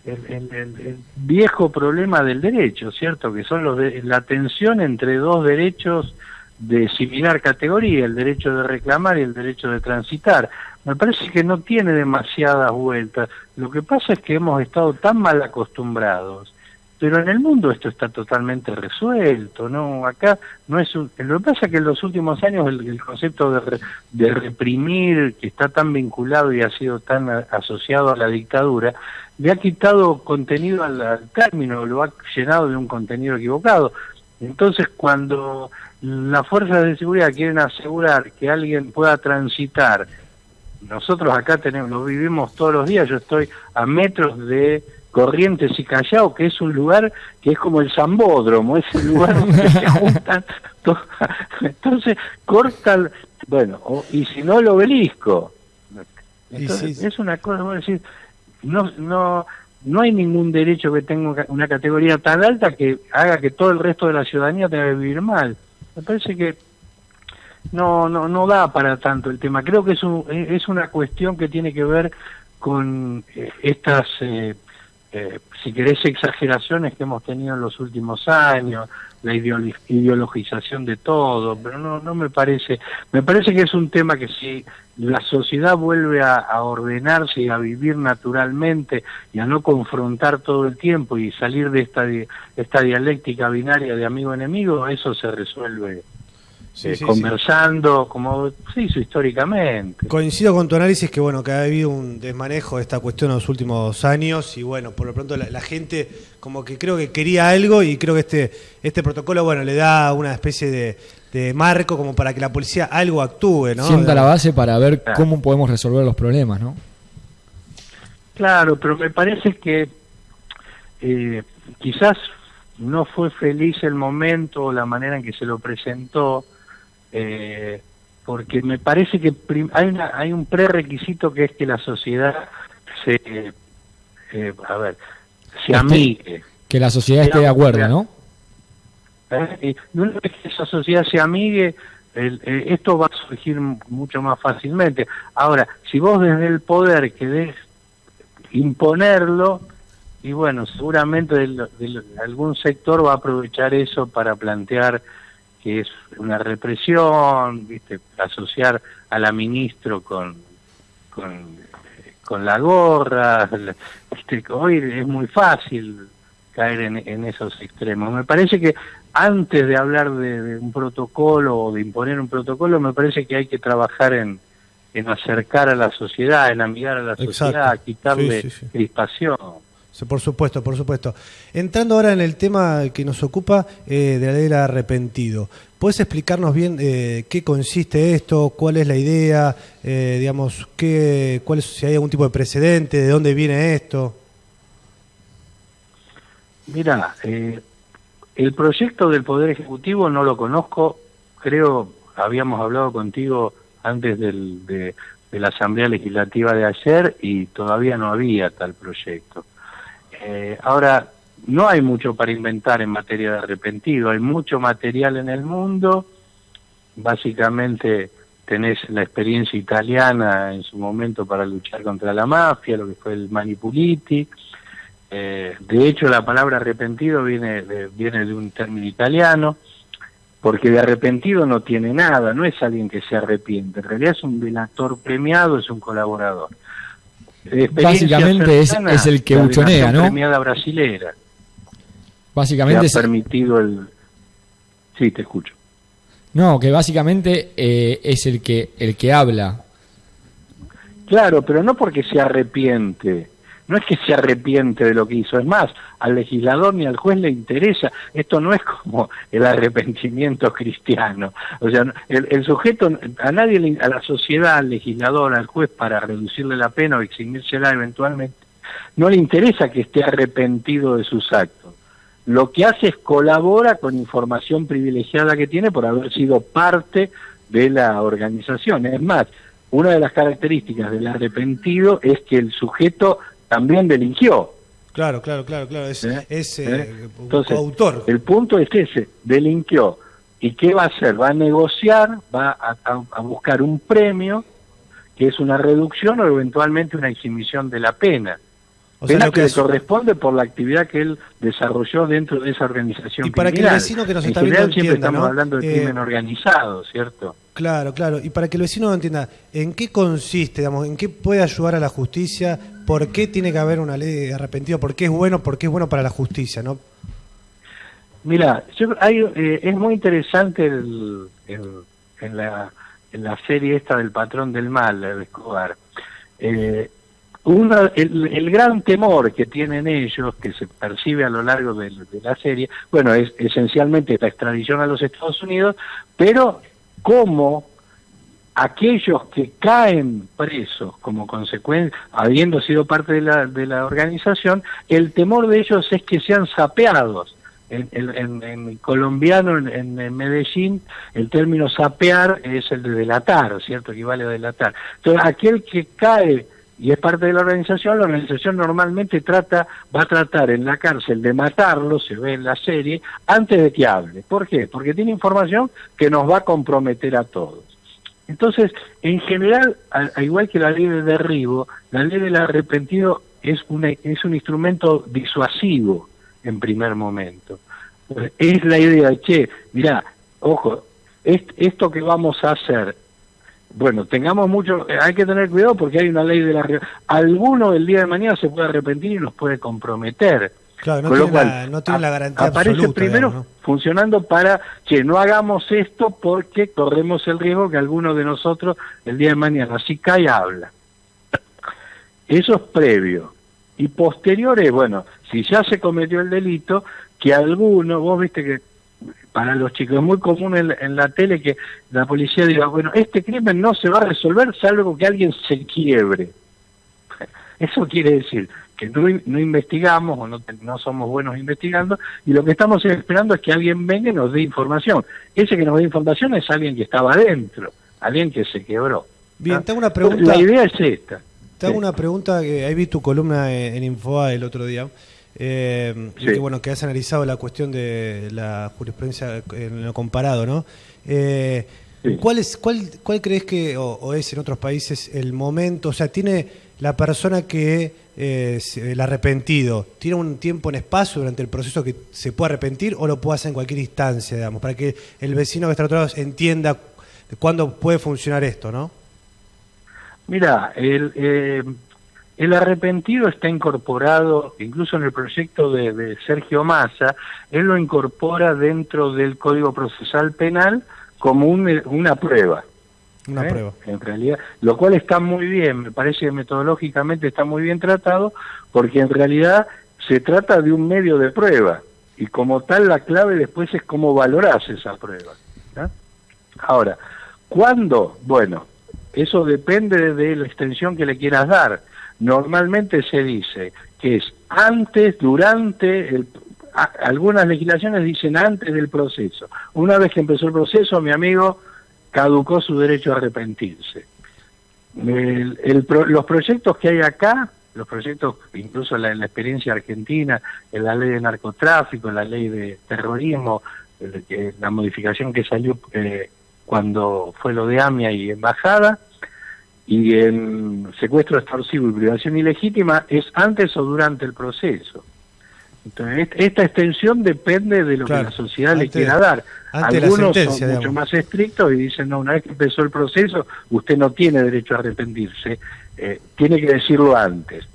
[SPEAKER 3] el viejo problema del derecho, ¿cierto? Que son la tensión entre dos derechos de similar categoría, el derecho de reclamar y el derecho de transitar. Me parece que no tiene demasiadas vueltas. Lo que pasa es que hemos estado tan mal acostumbrados, pero en el mundo esto está totalmente resuelto, ¿no? Acá no es lo que pasa es que en los últimos años el concepto de reprimir, que está tan vinculado y ha sido tan asociado a la dictadura, le ha quitado contenido al término, lo ha llenado de un contenido equivocado. Entonces, cuando las fuerzas de seguridad quieren asegurar que alguien pueda transitar, nosotros acá lo vivimos todos los días. Yo estoy a metros de Corrientes y Callao, que es un lugar que es como el Zambódromo, es el lugar donde se juntan todos. Entonces cortan, y si no el Obelisco. Entonces, es una cosa, voy a decir, no hay ningún derecho que tenga una categoría tan alta que haga que todo el resto de la ciudadanía tenga que vivir mal. Me parece que no da para tanto el tema. Creo que es una cuestión que tiene que ver con estas, si querés, exageraciones que hemos tenido en los últimos años, la ideologización de todo, pero no me parece. Me parece que es un tema que si la sociedad vuelve a ordenarse y a vivir naturalmente y a no confrontar todo el tiempo y salir de esta dialéctica binaria de amigo-enemigo, eso se resuelve conversando, como se hizo históricamente.
[SPEAKER 1] Coincido con tu análisis que que ha habido un desmanejo de esta cuestión en los últimos años y por lo pronto la gente como que creo que quería algo y creo que este protocolo le da una especie de marco como para que la policía algo actúe, ¿no?
[SPEAKER 2] Sienta la base para ver cómo podemos resolver los problemas, ¿no?
[SPEAKER 3] Claro, pero me parece que quizás no fue feliz el momento o la manera en que se lo presentó, porque me parece que hay un prerequisito que es que la sociedad se amigue.
[SPEAKER 2] Que la sociedad esté de acuerdo, ¿no?
[SPEAKER 3] Y una vez que esa sociedad se amigue, esto va a surgir mucho más fácilmente. Ahora, si vos desde el poder querés imponerlo, y seguramente algún sector va a aprovechar eso para plantear que es una represión, asociar a la ministro con la gorra, hoy es muy fácil caer en esos extremos. Me parece que antes de hablar de un protocolo o de imponer un protocolo, me parece que hay que trabajar en en acercar a la sociedad, en amigar a la sociedad,
[SPEAKER 1] Exacto.
[SPEAKER 3] quitarle
[SPEAKER 1] Sí.
[SPEAKER 3] crispación.
[SPEAKER 1] Sí, por supuesto, por supuesto. Entrando ahora en el tema que nos ocupa de la ley del arrepentido, ¿puedes explicarnos bien qué consiste esto, cuál es la idea, digamos, si hay algún tipo de precedente, de dónde viene esto?
[SPEAKER 3] Mira, el proyecto del Poder Ejecutivo no lo conozco, creo habíamos hablado contigo antes de la Asamblea Legislativa de ayer y todavía no había tal proyecto. Ahora, no hay mucho para inventar en materia de arrepentido, hay mucho material en el mundo, básicamente tenés la experiencia italiana en su momento para luchar contra la mafia, lo que fue el Mani Puliti. De hecho, la palabra arrepentido viene de un término italiano, porque de arrepentido no tiene nada, no es alguien que se arrepiente, en realidad es un delator premiado, es un colaborador.
[SPEAKER 2] Básicamente es el que buchonea, ¿no?
[SPEAKER 3] Premiada brasilera.
[SPEAKER 2] Básicamente
[SPEAKER 3] que ha permitido el... Sí, te escucho.
[SPEAKER 2] No, que básicamente es el que habla.
[SPEAKER 3] Claro, pero no porque se arrepiente. No es que se arrepiente de lo que hizo, es más, al legislador ni al juez le interesa. Esto no es como el arrepentimiento cristiano. O sea, el sujeto, a nadie, a la sociedad, al legislador, al juez, para reducirle la pena o eximírsela eventualmente, no le interesa que esté arrepentido de sus actos. Lo que hace es colabora con información privilegiada que tiene por haber sido parte de la organización. Es más, una de las características del arrepentido es que el sujeto también delinquió.
[SPEAKER 1] Claro. Es
[SPEAKER 3] Entonces,
[SPEAKER 1] coautor.
[SPEAKER 3] el punto es ese, delinquió. ¿Y qué va a hacer? Va a negociar, va a buscar un premio, que es una reducción o eventualmente una exhibición de la pena.
[SPEAKER 1] O sea,
[SPEAKER 3] Pena
[SPEAKER 1] lo
[SPEAKER 3] que
[SPEAKER 1] que
[SPEAKER 3] le corresponde por la actividad que él desarrolló dentro de esa organización
[SPEAKER 1] y para
[SPEAKER 3] criminal.
[SPEAKER 1] que el vecino que nos
[SPEAKER 3] en
[SPEAKER 1] está
[SPEAKER 3] general
[SPEAKER 1] viendo
[SPEAKER 3] siempre
[SPEAKER 1] entienda,
[SPEAKER 3] estamos
[SPEAKER 1] ¿no?
[SPEAKER 3] hablando de crimen organizado, ¿cierto?
[SPEAKER 1] Claro. Y para que el vecino entienda, ¿en qué consiste, digamos, en qué puede ayudar a la justicia? ¿Por qué tiene que haber una ley de arrepentido? ¿Por qué es bueno para la justicia, no?
[SPEAKER 3] Mira, es muy interesante en la serie esta del Patrón del Mal, de Escobar. El gran temor que tienen ellos, que se percibe a lo largo de la serie, bueno, es esencialmente la extradición a los Estados Unidos, pero cómo aquellos que caen presos como consecuencia, habiendo sido parte de la organización, el temor de ellos es que sean sapeados. En colombiano, en Medellín, el término sapear es el de delatar, ¿cierto? Equivale a delatar. Entonces, aquel que cae y es parte de la organización normalmente va a tratar en la cárcel de matarlo, se ve en la serie, antes de que hable. ¿Por qué? Porque tiene información que nos va a comprometer a todos. Entonces, en general, al igual que la ley de derribo, la ley del arrepentido es un instrumento disuasivo en primer momento. Es la idea de, mirá, ojo, esto que vamos a hacer, bueno, hay que tener cuidado porque hay una ley de la... Alguno el día de mañana se puede arrepentir y nos puede comprometer.
[SPEAKER 1] Claro,
[SPEAKER 3] Con lo cual,
[SPEAKER 1] no tiene la garantía
[SPEAKER 3] aparece
[SPEAKER 1] absoluta,
[SPEAKER 3] primero,
[SPEAKER 1] digamos, ¿no?
[SPEAKER 3] funcionando para que no hagamos esto porque corremos el riesgo que alguno de nosotros el día de mañana, si cae, habla. Eso es previo. Y posterior es, bueno, si ya se cometió el delito, que alguno, vos viste que para los chicos es muy común en la tele que la policía diga, bueno, este crimen no se va a resolver salvo que alguien se quiebre. Eso quiere decir que no investigamos o no somos buenos investigando y lo que estamos esperando es que alguien venga y nos dé información. Ese que nos dé información es alguien que estaba adentro, alguien que se quebró.
[SPEAKER 1] Bien, te hago una pregunta.
[SPEAKER 3] La idea es esta.
[SPEAKER 1] Te hago una pregunta, que ahí vi tu columna en Infobae el otro día, y que, bueno, que has analizado la cuestión de la jurisprudencia en lo comparado, ¿no?
[SPEAKER 3] Sí.
[SPEAKER 1] ¿Cuál crees que, o es en otros países, el momento, o sea, tiene la persona que, el arrepentido, tiene un tiempo en espacio durante el proceso que se puede arrepentir o lo puede hacer en cualquier instancia, digamos, para que el vecino que está al otro lado entienda cuándo puede funcionar esto, ¿no?
[SPEAKER 3] Mira, el arrepentido está incorporado, incluso en el proyecto de Sergio Massa, él lo incorpora dentro del Código Procesal Penal como una prueba.
[SPEAKER 1] Una prueba.
[SPEAKER 3] En realidad, lo cual está muy bien, me parece que metodológicamente está muy bien tratado, porque en realidad se trata de un medio de prueba, y como tal la clave después es cómo valorás esa prueba, ¿no? Ahora, ¿cuándo? Bueno, eso depende de la extensión que le quieras dar. Normalmente se dice que es antes, durante, algunas legislaciones dicen antes del proceso. Una vez que empezó el proceso, mi amigo, caducó su derecho a arrepentirse. Los proyectos que hay acá, los proyectos, incluso en la experiencia argentina, en la ley de narcotráfico, en la ley de terrorismo, la modificación que salió cuando fue lo de AMIA y embajada, y en secuestro extorsivo y privación ilegítima, es antes o durante el proceso. Entonces, esta extensión depende de lo que la sociedad le quiera dar. Algunos son mucho más estrictos y dicen, no, una vez que empezó el proceso, usted no tiene derecho a arrepentirse, tiene que decirlo antes.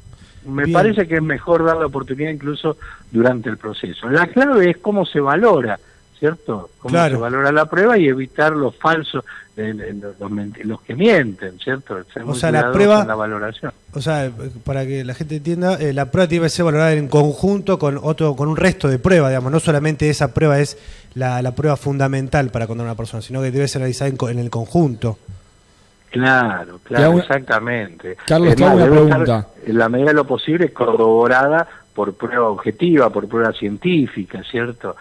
[SPEAKER 3] Me parece que es mejor dar la oportunidad incluso durante el proceso. La clave es cómo se valora, ¿cierto? Cómo se valora la prueba y evitar los falsos, los que mienten, ¿cierto? Ser muy
[SPEAKER 1] la prueba,
[SPEAKER 3] en la valoración.
[SPEAKER 1] O sea, para que la gente entienda, la prueba tiene que ser valorada en conjunto con un resto de pruebas, digamos. No solamente esa prueba es la prueba fundamental para condenar a una persona, sino que debe ser realizada en el conjunto.
[SPEAKER 3] Claro, exactamente.
[SPEAKER 2] Carlos, te hago una pregunta.
[SPEAKER 3] En la medida de lo posible corroborada por prueba objetiva, por prueba científica, ¿cierto?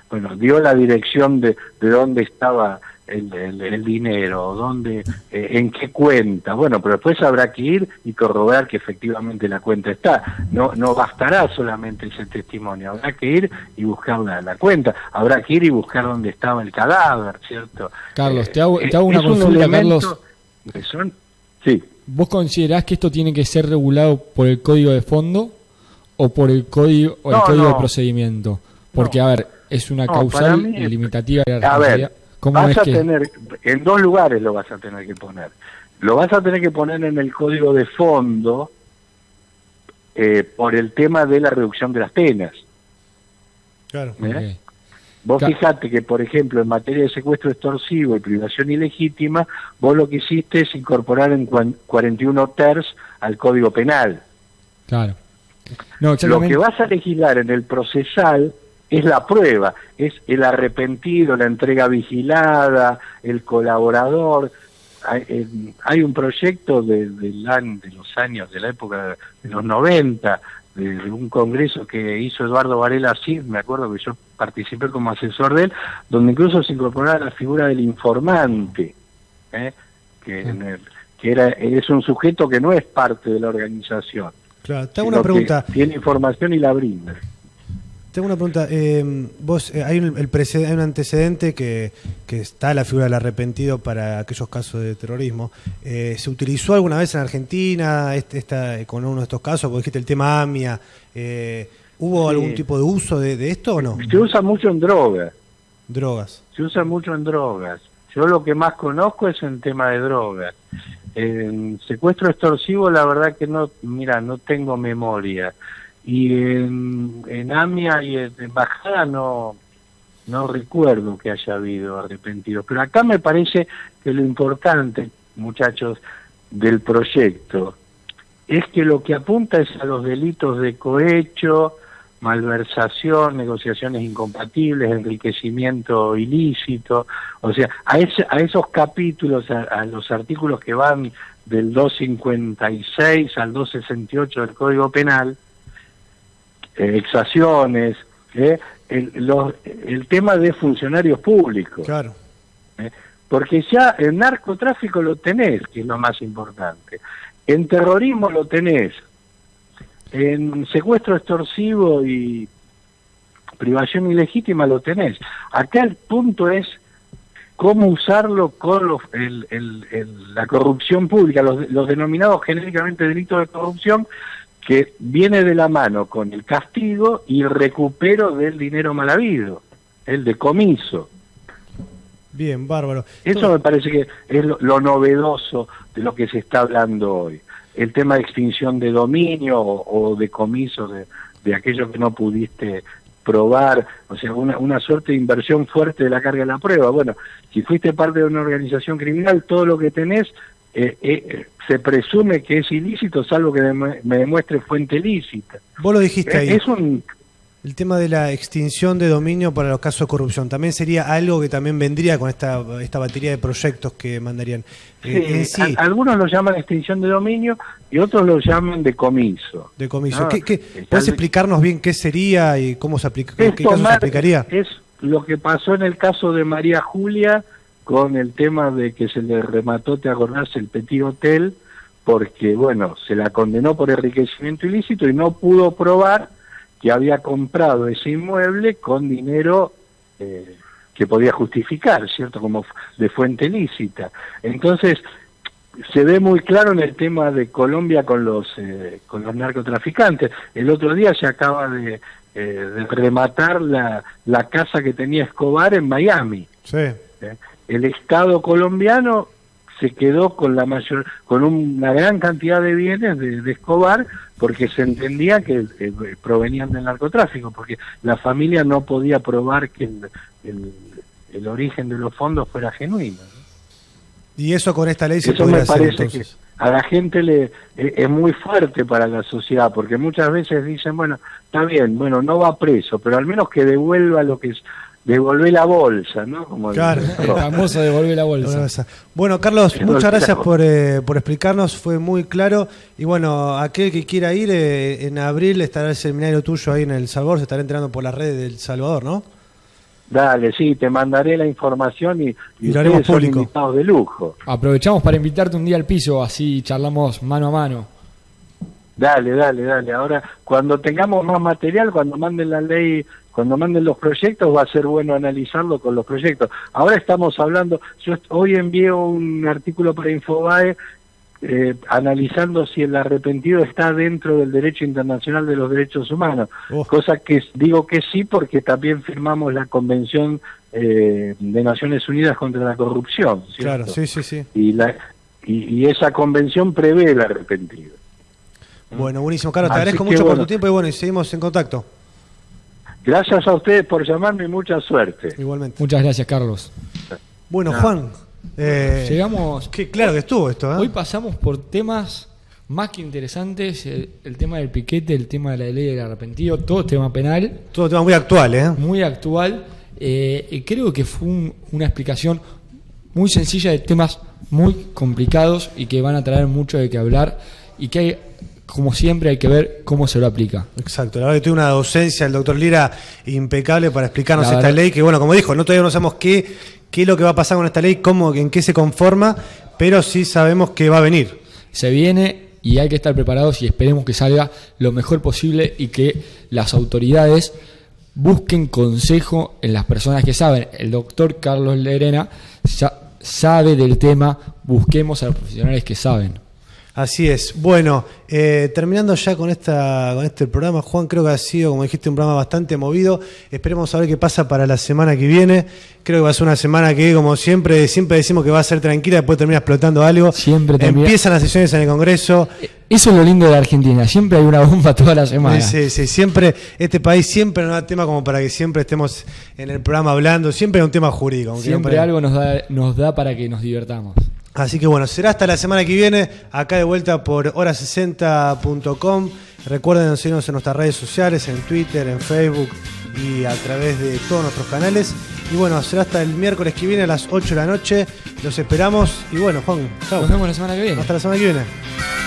[SPEAKER 3] Bueno, dio la dirección de dónde estaba el dinero, dónde, en qué cuenta. Bueno, pero después habrá que ir y corroborar que efectivamente la cuenta está. No bastará solamente ese testimonio, habrá que ir y buscar la cuenta, habrá que ir y buscar dónde estaba el cadáver, ¿cierto?
[SPEAKER 2] Carlos, te hago una consulta, Carlos.
[SPEAKER 3] Sí.
[SPEAKER 2] ¿Vos considerás que esto tiene que ser regulado por el código de fondo o por el código de procedimiento? Porque, a ver, es una causal limitativa de la responsabilidad.
[SPEAKER 3] Vas a tener, en dos lugares lo vas a tener que poner. Lo vas a tener que poner en el código de fondo por el tema de la reducción de las penas.
[SPEAKER 1] Claro.
[SPEAKER 2] Okay.
[SPEAKER 3] Vos fijate que, por ejemplo, en materia de secuestro extorsivo y privación ilegítima, vos lo que hiciste es incorporar en 41 terц al Código Penal.
[SPEAKER 2] Claro.
[SPEAKER 3] Lo que vas a legislar en el procesal es la prueba, es el arrepentido, la entrega vigilada, el colaborador. Hay un proyecto de los años, de la época de los 90, de un congreso que hizo Eduardo Varela Cid, me acuerdo que yo participé como asesor de él, donde incluso se incorporaba la figura del informante, es un sujeto que no es parte de la organización.
[SPEAKER 1] Claro, tengo una pregunta.
[SPEAKER 3] Tiene información y la brinda.
[SPEAKER 1] Tengo una pregunta. Hay un antecedente que está la figura del arrepentido para aquellos casos de terrorismo. ¿Se utilizó alguna vez en Argentina con uno de estos casos? Porque dijiste el tema AMIA. ¿Hubo algún tipo de uso de esto o no?
[SPEAKER 3] Se usa mucho en drogas.
[SPEAKER 1] Drogas.
[SPEAKER 3] Se usa mucho en drogas. Yo lo que más conozco es el tema de drogas. En secuestro extorsivo, la verdad que no tengo memoria. Y en AMIA y en embajada no recuerdo que haya habido arrepentidos. Pero acá me parece que lo importante, muchachos, del proyecto es que lo que apunta es a los delitos de cohecho, malversación, negociaciones incompatibles, enriquecimiento ilícito, o sea, a esos capítulos, a los artículos que van del 256 al 268 del Código Penal, exacciones, el tema de funcionarios públicos.
[SPEAKER 1] Claro.
[SPEAKER 3] Porque ya el narcotráfico lo tenés, que es lo más importante. En terrorismo lo tenés. En secuestro extorsivo y privación ilegítima lo tenés. Acá el punto es cómo usarlo con la corrupción pública, los denominados genéricamente delitos de corrupción, que viene de la mano con el castigo y el recupero del dinero mal habido, el decomiso.
[SPEAKER 1] Bien, bárbaro.
[SPEAKER 3] Eso me parece que es lo novedoso de lo que se está hablando hoy. El tema de extinción de dominio o decomiso de aquello que no pudiste probar, o sea, una suerte de inversión fuerte de la carga de la prueba. Bueno, si fuiste parte de una organización criminal, todo lo que tenés se presume que es ilícito, salvo que me demuestre fuente lícita.
[SPEAKER 1] Vos lo dijiste ahí.
[SPEAKER 3] Es un...
[SPEAKER 1] El tema de la extinción de dominio para los casos de corrupción también sería algo que también vendría con esta batería de proyectos que mandarían.
[SPEAKER 3] Sí. Algunos lo llaman extinción de dominio y otros lo llaman decomiso.
[SPEAKER 1] Decomiso. ¿Puedes explicarnos bien qué sería y cómo se aplica, qué caso se aplicaría?
[SPEAKER 3] Es lo que pasó en el caso de María Julia con el tema de que se le remató, ¿te acordás?, el Petit Hotel, porque, bueno, se la condenó por enriquecimiento ilícito y no pudo probar que había comprado ese inmueble con dinero que podía justificar, ¿cierto?, como de fuente lícita. Entonces, se ve muy claro en el tema de Colombia con los narcotraficantes. El otro día se acaba de rematar la casa que tenía Escobar en Miami.
[SPEAKER 1] Sí.
[SPEAKER 3] El Estado colombiano se quedó con una gran cantidad de bienes de Escobar, porque se entendía que provenían del narcotráfico, porque la familia no podía probar que el origen de los fondos fuera genuino, ¿no?
[SPEAKER 1] Y eso con esta ley se
[SPEAKER 3] eso
[SPEAKER 1] podría
[SPEAKER 3] me parece
[SPEAKER 1] hacer, entonces.
[SPEAKER 3] que a la gente es muy fuerte para la sociedad, porque muchas veces dicen, bueno, está bien, bueno, no va preso, pero al menos que devuelva lo que es, devolver la bolsa, ¿no? Como
[SPEAKER 1] claro,
[SPEAKER 2] el famoso devolver la bolsa.
[SPEAKER 1] Bueno, Carlos, muchas gracias por explicarnos, fue muy claro. Y bueno, aquel que quiera ir, en abril estará el seminario tuyo ahí en El Salvador, se estará enterando por las redes del Salvador, ¿no?
[SPEAKER 3] Dale, sí, te mandaré la información y
[SPEAKER 1] lo haremos público.
[SPEAKER 3] Son invitados de lujo.
[SPEAKER 2] Aprovechamos para invitarte un día al piso, así charlamos mano a mano.
[SPEAKER 3] Dale. Ahora, cuando tengamos más material, cuando manden la ley, cuando manden los proyectos, va a ser bueno analizarlo con los proyectos. Ahora estamos hablando, yo hoy envié un artículo para Infobae analizando si el arrepentido está dentro del derecho internacional de los derechos humanos, cosa que digo que sí, porque también firmamos la Convención de Naciones Unidas contra la Corrupción, ¿cierto?
[SPEAKER 1] Claro, sí.
[SPEAKER 3] Y esa convención prevé el arrepentido.
[SPEAKER 1] Bueno, buenísimo, Carlos, te agradezco mucho por tu tiempo y bueno, y seguimos en contacto.
[SPEAKER 3] Gracias a ustedes por llamarme y mucha suerte.
[SPEAKER 1] Igualmente.
[SPEAKER 2] Muchas gracias, Carlos.
[SPEAKER 1] Bueno, Juan,
[SPEAKER 2] llegamos.
[SPEAKER 1] Qué claro que estuvo esto, ¿eh?
[SPEAKER 2] Hoy pasamos por temas más que interesantes: el tema del piquete, el tema de la ley del arrepentido, todo tema penal.
[SPEAKER 1] Todo tema muy actual, ¿eh?
[SPEAKER 2] Muy actual. Creo que fue una explicación muy sencilla de temas muy complicados y que van a traer mucho de qué hablar y que como siempre hay que ver cómo se lo aplica.
[SPEAKER 1] Exacto, la verdad que tuve una docencia del doctor Lira impecable para explicarnos esta ley, que bueno, como dijo, todavía no sabemos qué es lo que va a pasar con esta ley, en qué se conforma, pero sí sabemos que va a venir.
[SPEAKER 2] Se viene y hay que estar preparados y esperemos que salga lo mejor posible y que las autoridades busquen consejo en las personas que saben. El doctor Carlos Lerena sabe del tema, busquemos a los profesionales que saben.
[SPEAKER 1] Así es. Bueno, terminando ya con este programa, Juan, creo que ha sido, como dijiste, un programa bastante movido. Esperemos a ver qué pasa para la semana que viene. Creo que va a ser una semana que, como siempre decimos que va a ser tranquila, después termina explotando algo. Empiezan las sesiones en el Congreso.
[SPEAKER 2] Eso es lo lindo de la Argentina, siempre hay una bomba toda la semana.
[SPEAKER 1] Sí, siempre, este país siempre nos da tema como para que siempre estemos en el programa hablando, siempre hay un tema jurídico.
[SPEAKER 2] Siempre algo nos da para que nos divertamos.
[SPEAKER 1] Así que bueno, será hasta la semana que viene, acá de vuelta por hora60.com. Recuerden seguirnos en nuestras redes sociales, en Twitter, en Facebook y a través de todos nuestros canales. Y bueno, será hasta el miércoles que viene a las 8 de la noche. Los esperamos. Y bueno, Juan, chao.
[SPEAKER 2] Nos vemos la semana que viene.
[SPEAKER 1] Hasta la semana que viene.